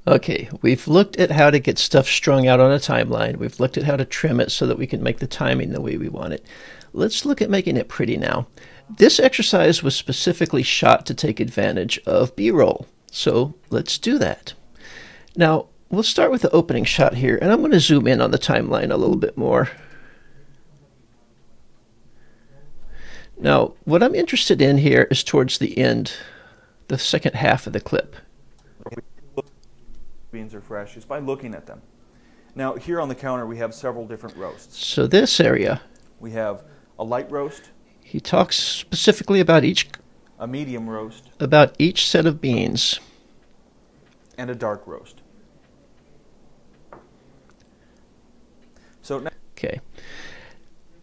Okay, we've looked at how to get stuff strung out on a timeline. We've looked at how to trim it so that we can make the timing the way we want it. Let's look at making it pretty now. This exercise was specifically shot to take advantage of B-roll, so let's do that. Now, we'll start with the opening shot here, and I'm going to zoom in on the timeline a little bit more. Now, what I'm interested in here is towards the end, the second half of the clip. Beans are fresh is by looking at them. Now here on the counter we have several different roasts. So this area, we have a light roast, he talks specifically about a medium roast, each set of beans, and a dark roast. So now, okay.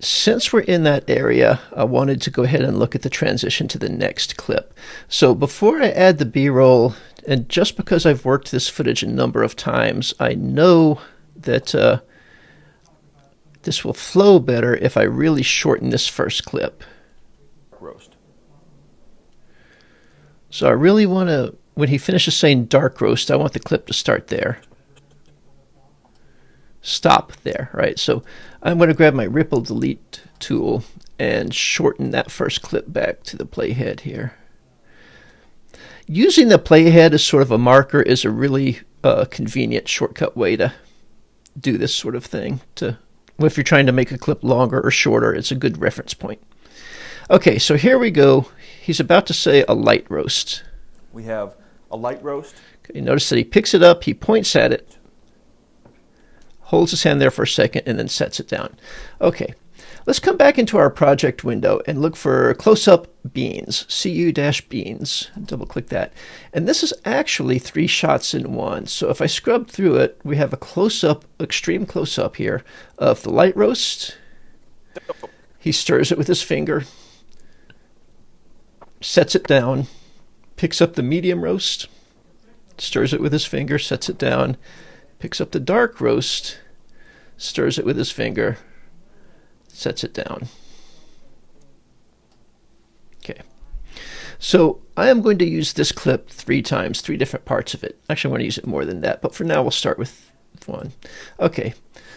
Since we're in that area, I wanted to go ahead and look at the transition to the next clip. So before I add the B-roll, and just because I've worked this footage a number of times, I know that this will flow better if I really shorten this first clip. roast. So I really want to, when he finishes saying dark roast, I want the clip to start there. Stop there, right? So I'm going to grab my ripple delete tool and shorten that first clip back to the playhead here. Using the playhead as sort of a marker is a really convenient shortcut way to do this sort of thing. If you're trying to make a clip longer or shorter, it's a good reference point. Okay, so here we go. He's about to say a light roast. We have a light roast. Okay, notice that he picks it up, he points at it, holds his hand there for a second, and then sets it down. Okay, let's come back into our project window and look for close-up beans, CU-beans. Double-click that. And this is actually 3 shots in one. So if I scrub through it, we have a close-up, extreme close-up here of the light roast. He stirs it with his finger, sets it down, picks up the medium roast, stirs it with his finger, sets it down, picks up the dark roast, stirs it with his finger, sets it down. Okay. So I am going to use this clip 3 times, 3 different parts of it. Actually, I want to use it more than that, but for now we'll start with 1. Okay.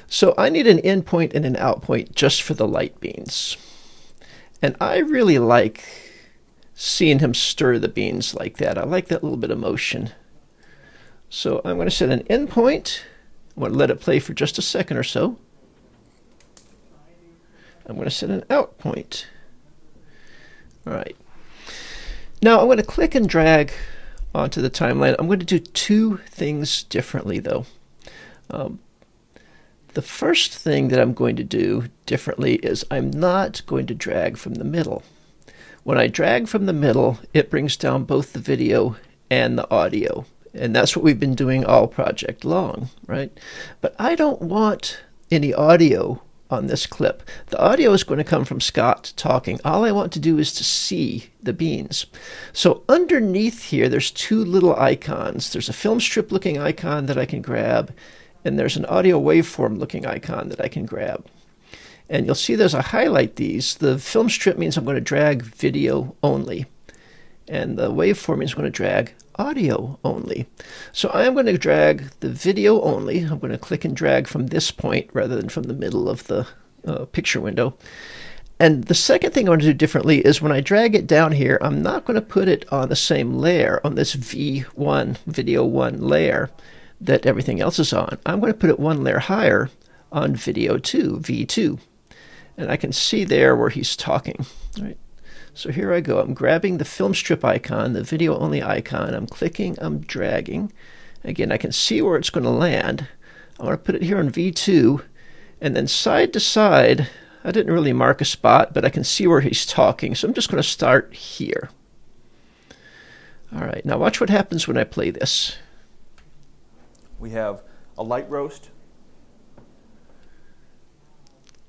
So I need an in point and an out point just for the light beans. And I really like seeing him stir the beans like that. I like that little bit of motion. So I'm going to set an in point. I'm going to let it play for just a second or so. I'm going to set an out point. All right. Now I'm going to click and drag onto the timeline. I'm going to do 2 things differently, though. The first thing that I'm going to do differently is I'm not going to drag from the middle. When I drag from the middle, it brings down both the video and the audio. And that's what we've been doing all project long, right? But I don't want any audio on this clip. The audio is going to come from Scott talking. All I want to do is to see the beans. So underneath here, there's 2 little icons. There's a film strip looking icon that I can grab, and there's an audio waveform looking icon that I can grab. And you'll see as I highlight these, the film strip means I'm going to drag video only. And the waveform means I'm going to drag audio only. So I'm going to drag the video only. I'm going to click and drag from this point rather than from the middle of the picture window. And the second thing I want to do differently is when I drag it down here, I'm not going to put it on the same layer, on this V1, video 1 layer that everything else is on. I'm going to put it 1 layer higher on video 2, V2. And I can see there where he's talking. All right. So here I go. I'm grabbing the film strip icon, the video only icon. I'm clicking, I'm dragging. Again, I can see where it's going to land. I want to put it here on V2. And then side to side, I didn't really mark a spot, but I can see where he's talking. So I'm just going to start here. All right. Now watch what happens when I play this. We have a light roast.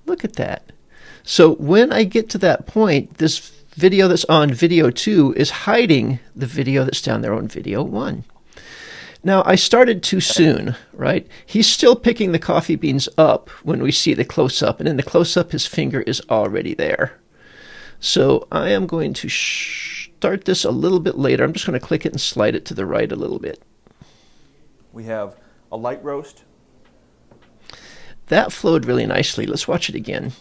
Look at that. So when I get to that point, this video that's on video 2 is hiding the video that's down there on video 1. Now, I started too soon, right? He's still picking the coffee beans up when we see the close-up, and in the close-up, his finger is already there. So I am going to start this a little bit later. I'm just going to click it and slide it to the right a little bit. We have a light roast. That flowed really nicely. Let's watch it again.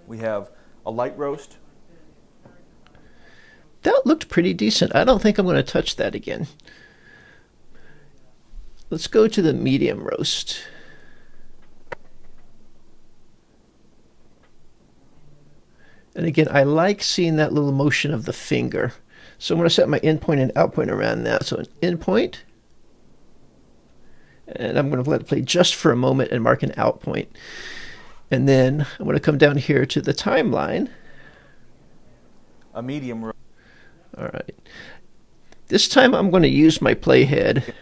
We have a light roast. That looked pretty decent. I don't think I'm going to touch that again. Let's go to the medium roast. And again, I like seeing that little motion of the finger. So I'm going to set my in point and out point around that. So an in point, and I'm going to let it play just for a moment and mark an out point. And then I'm going to come down here to the timeline. A medium roast. All right. This time I'm going to use my playhead.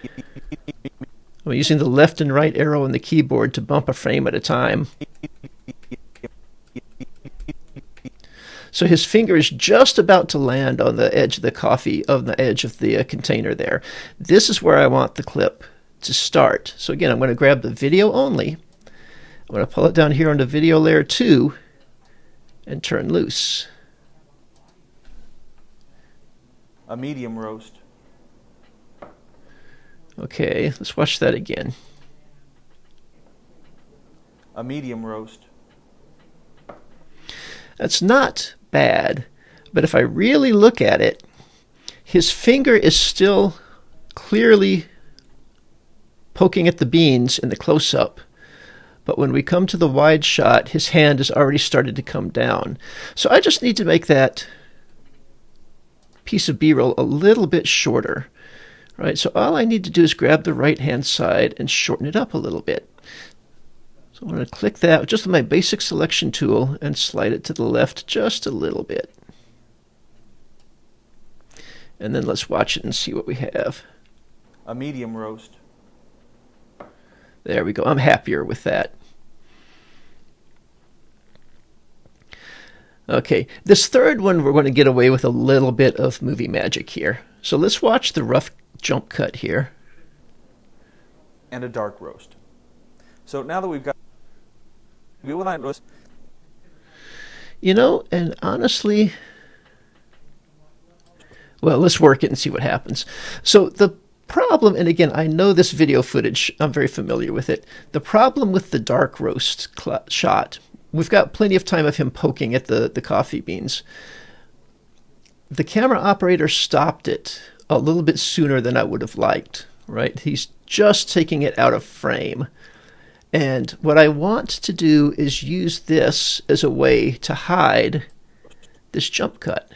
I'm using the left and right arrow on the keyboard to bump a frame at a time. So his finger is just about to land on the edge of the edge of the container there. This is where I want the clip to start. So again, I'm going to grab the video only. I'm going to pull it down here onto video layer 2 and turn loose. A medium roast. Okay, let's watch that again. A medium roast. That's not bad, but if I really look at it, his finger is still clearly poking at the beans in the close-up. But when we come to the wide shot, his hand has already started to come down. So I just need to make that piece of B-roll a little bit shorter. Right, so all I need to do is grab the right-hand side and shorten it up a little bit. So I'm going to click that just with my basic selection tool and slide it to the left just a little bit. And then let's watch it and see what we have. A medium roast. There we go. I'm happier with that. Okay, this third one we're going to get away with a little bit of movie magic here. So let's watch the rough jump cut here. And a dark roast. So now that we've got light roast. You know, and honestly, well, let's work it and see what happens. So the problem, and again, I know this video footage, I'm very familiar with it. The problem with the dark roast shot, we've got plenty of time of him poking at the coffee beans. The camera operator stopped it a little bit sooner than I would have liked, right? He's just taking it out of frame. And what I want to do is use this as a way to hide this jump cut.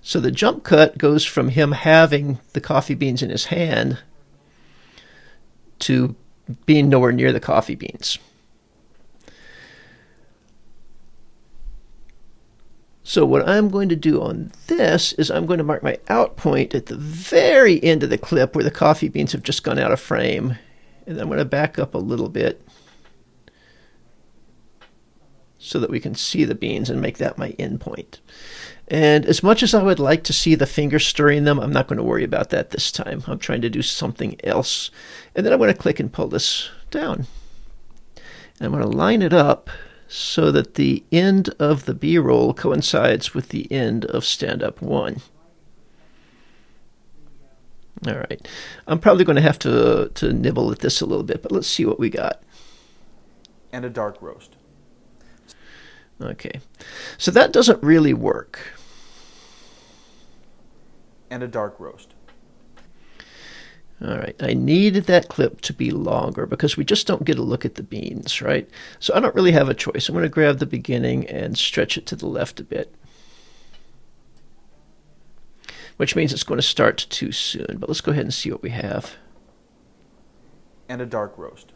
So the jump cut goes from him having the coffee beans in his hand to being nowhere near the coffee beans. So what I'm going to do on this is I'm going to mark my out point at the very end of the clip where the coffee beans have just gone out of frame. And then I'm going to back up a little bit so that we can see the beans and make that my end point. And as much as I would like to see the finger stirring them, I'm not going to worry about that this time. I'm trying to do something else. And then I'm going to click and pull this down. And I'm going to line it up so that the end of the B-roll coincides with the end of stand-up 1. All right. I'm probably going to have to nibble at this a little bit, but let's see what we got. And a dark roast. Okay. So that doesn't really work. And a dark roast. All right, I needed that clip to be longer because we just don't get a look at the beans, right? So I don't really have a choice. I'm going to grab the beginning and stretch it to the left a bit, which means it's going to start too soon. But let's go ahead and see what we have. And a dark roast.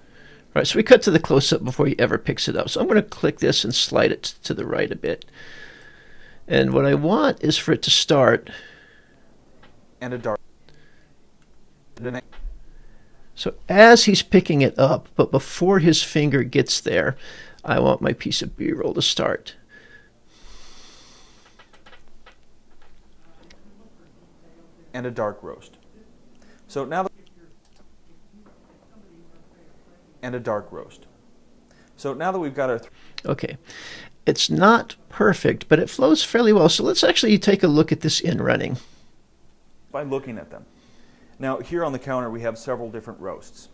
All right, so we cut to the close-up before he ever picks it up. So I'm going to click this and slide it to the right a bit. And what I want is for it to start. And a dark. So as he's picking it up, but before his finger gets there, I want my piece of B-roll to start. And a dark roast. So now and a dark roast. So now that we've got our okay, it's not perfect, but it flows fairly well. So let's actually take a look at this in running. by looking at them. Now here on the counter we have several different roasts.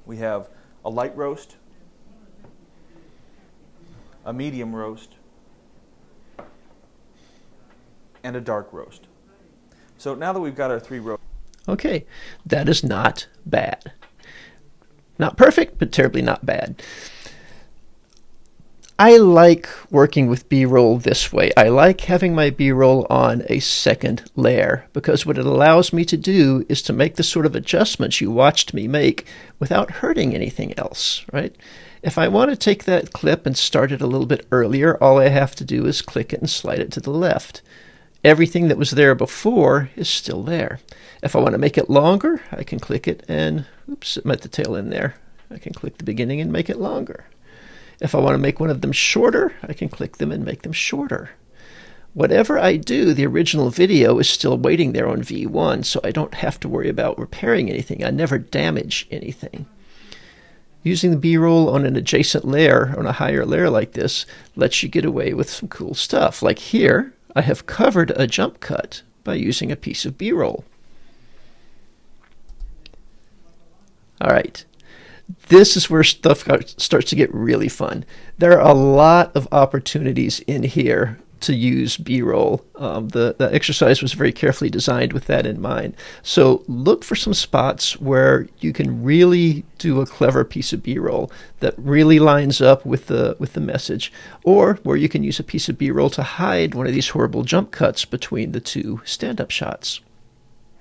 We have a light roast, a medium roast, and a dark roast. So now that we've got our 3 roasts. Okay, that is not bad. Not perfect, but terribly not bad. I like working with B-roll this way. I like having my B-roll on a second layer because what it allows me to do is to make the sort of adjustments you watched me make without hurting anything else, right? If I want to take that clip and start it a little bit earlier, all I have to do is click it and slide it to the left. Everything that was there before is still there. If I want to make it longer, I can click it and, oops, it met the tail end there. I can click the beginning and make it longer. If I want to make one of them shorter, I can click them and make them shorter. Whatever I do, the original video is still waiting there on V1, so I don't have to worry about repairing anything. I never damage anything. Using the B-roll on an adjacent layer, on a higher layer like this, lets you get away with some cool stuff. Like here, I have covered a jump cut by using a piece of B-roll. All right. This is where stuff starts to get really fun. There are a lot of opportunities in here to use B-roll. The exercise was very carefully designed with that in mind. So look for some spots where you can really do a clever piece of B-roll that really lines up with the message, or where you can use a piece of B-roll to hide one of these horrible jump cuts between the 2 stand-up shots.